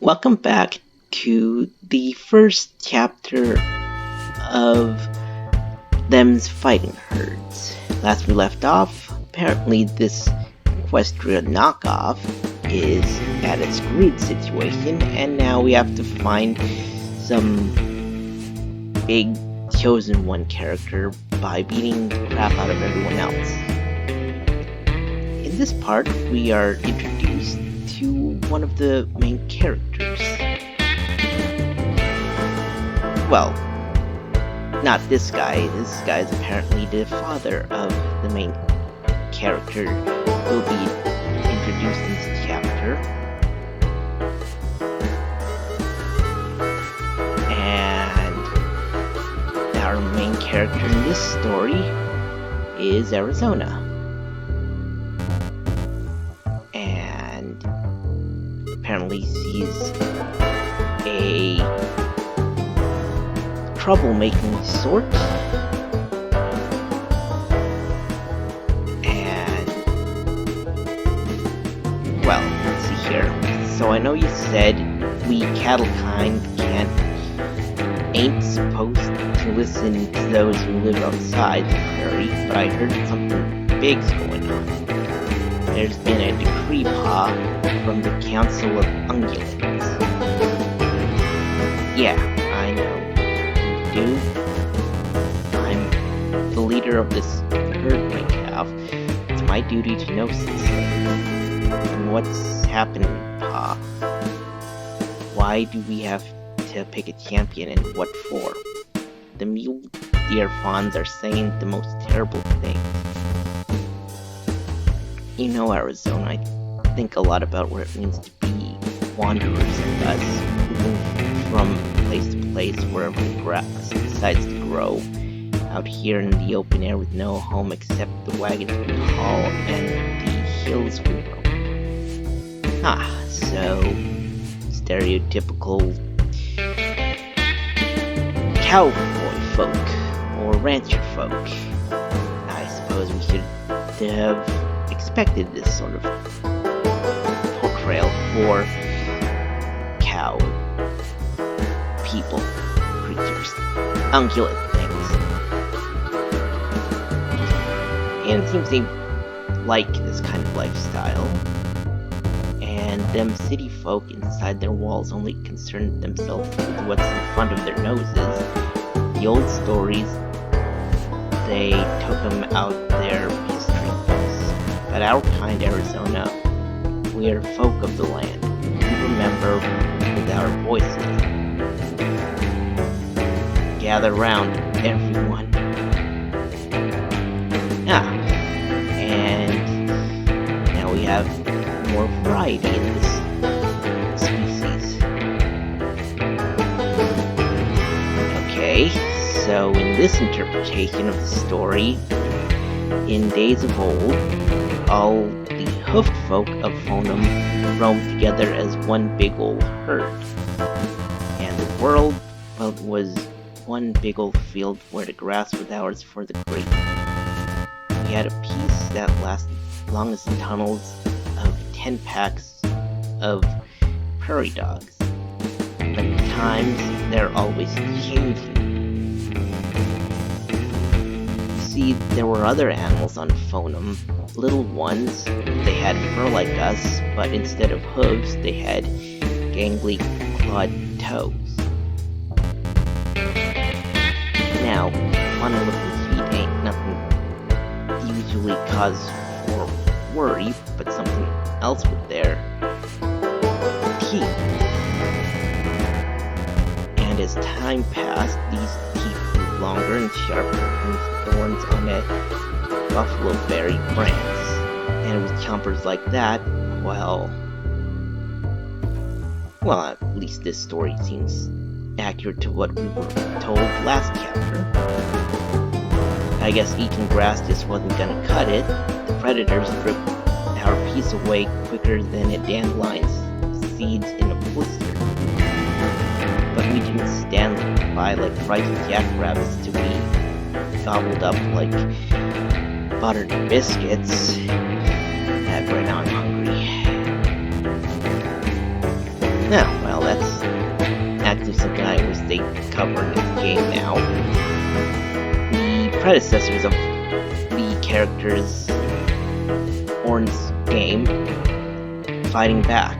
Welcome back to the first chapter of them's fighting herds. Last we left off, apparently this Equestria knockoff is at a screwed situation, and now we have to find some big chosen one character by beating the crap out of everyone else. In this part, we are introduced to one of the main characters. Well, not this guy. This guy is apparently the father of the main character who will be introduced in this chapter. And our main character in this story is Arizona. Apparently he's a troublemaking sort, and well, let's see here. So I know you said we cattle kind ain't supposed to listen to those who live outside the prairie, but I heard something big's going on. There's been a decree, Pa, from the Council of Ungulates. Yeah, I know. You do? I'm the leader of this herd we have. It's my duty to know things. And what's happening, Pa? Why do we have to pick a champion, and what for? The mule deer fawns are saying the most terrible things. You know, Arizona, I think a lot about what it means to be wanderers and us, moving from place to place wherever the grass decides to grow, out here in the open air with no home except the wagons we haul and the hills we roam. So stereotypical cowboy folk or rancher folk. I suppose we should have expected this sort of portrayal for cow people, creatures, ungulate things. And it seems they like this kind of lifestyle, and them city folk inside their walls only concern themselves with what's in front of their noses. The old stories, they took them out their history books. But our kind, Arizona, we are folk of the land. We remember with our voices. Gather round, everyone. And now we have more variety in this species. Okay, so in this interpretation of the story, in days of old, all the hoofed folk of Fonum roamed together as one big old herd, and the world, well, was one big old field where the grass was ours for the grape. We had a peace that lasted as long as the tunnels of 10 packs of prairie dogs, but at times they're always changing. See, there were other animals on Fonum, little ones. They had fur like us, but instead of hooves, they had gangly clawed toes. Now, funny looking feet ain't nothing usually cause for worry, but something else with their teeth. And as time passed, these teeth grew longer and sharper than thorns on a buffalo berry branch. And with chompers like that, well, at least this story seems accurate to what we were told last chapter. I guess eating grass just wasn't gonna cut it. The predators ripped our piece away quicker than a dandelion's seeds in a blister. But we didn't stand by like frightened jackrabbits to be gobbled up like buttered biscuits. Right now I'm hungry. Now, well, well, that's actually something I always stay covering in the game now. The predecessors of the characters Orn's game, fighting back.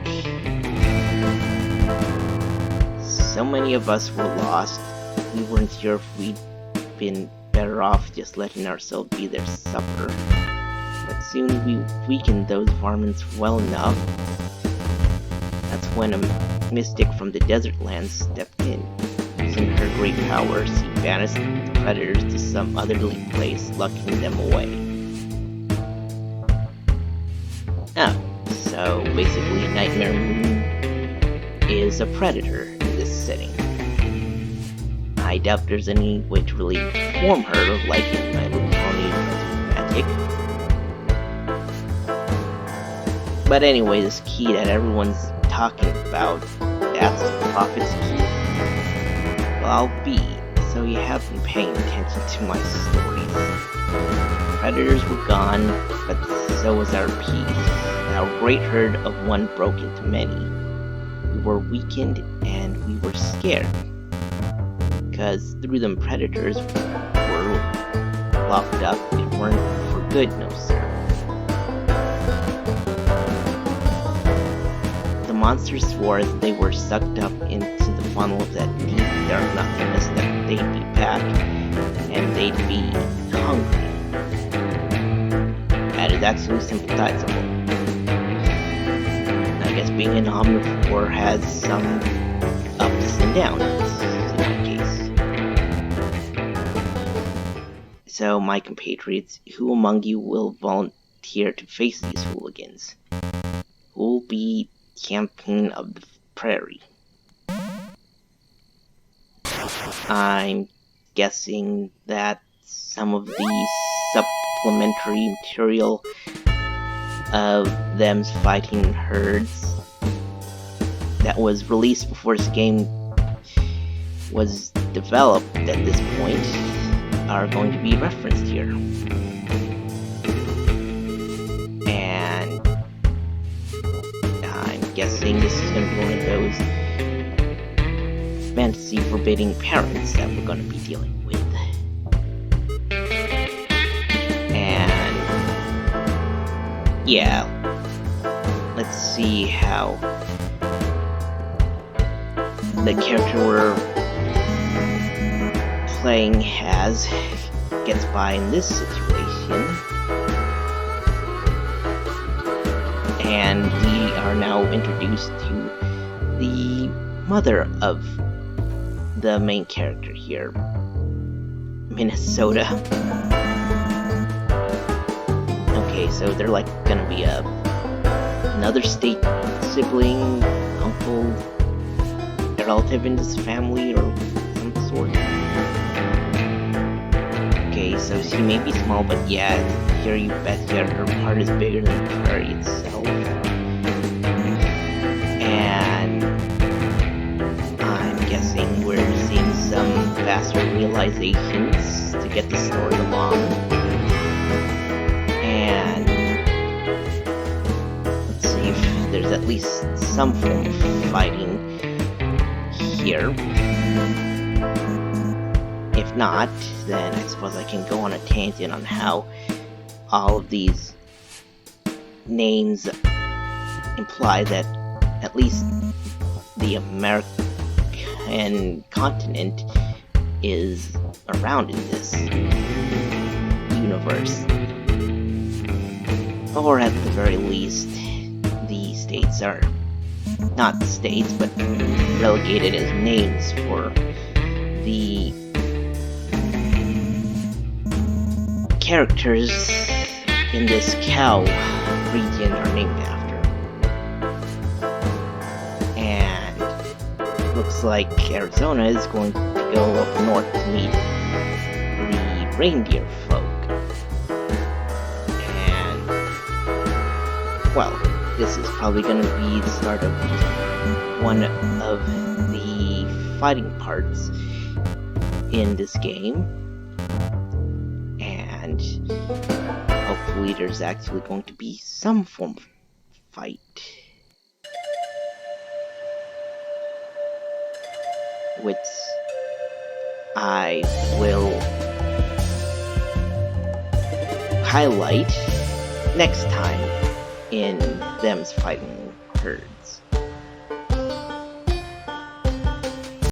So many of us were lost. We weren't sure if we'd been better off just letting ourselves be their supper. But soon we weakened those varmints well enough. That's when a mystic from the desert lands stepped in. Using her great powers, she banished the predators to some otherly place, locking them away. Oh, so basically Nightmare Moon is a predator in this setting. I doubt there's any way to really form her like in My Little Pony Magic. But anyway, this key that everyone's talking about, that's the Prophet's Key. Well, I'll be, so you have been paying attention to my stories. Predators were gone, but so was our peace. Our great herd of one broke into many. We were weakened and we were scared. Because through them predators were locked up, it weren't for good, no sir. The monsters swore that they were sucked up into the funnel of that deep dark nothingness, that they'd be back and they'd be hungry. That is actually sympathizable. I guess being an omnivore has some ups and downs in my case. So, my compatriots, who among you will volunteer to face these hooligans? Who will be champion of the prairie? I'm guessing that some of the supplementary material of them's fighting herds that was released before this game was developed at this point are going to be referenced here. And I'm guessing this is going to be one of those fantasy forbidding parents that we're going to be dealing with. And yeah, let's see how the character we're playing as gets by in this situation. And we are now introduced to the mother of the main character here, Minnesota. Okay, so they're like gonna be another state sibling, uncle, a relative in this family, or some sort. Okay, so she may be small, but yeah, here you bet her heart is bigger than the prairie itself. And I'm guessing we're seeing some faster realizations to get the story along. And let's see if there's at least some form of fighting here. If not, then I suppose I can go on a tangent on how all of these names imply that at least the American continent is around in this universe. Or at the very least, the states are not states, but relegated as names for the characters in this cow region are named after. And looks like Arizona is going to go up north to meet the reindeer folk. And, well, this is probably going to be the start of one of the fighting parts in this game. And hopefully there's actually going to be some form of fight. which I will highlight next time in Them's Fighting Herds.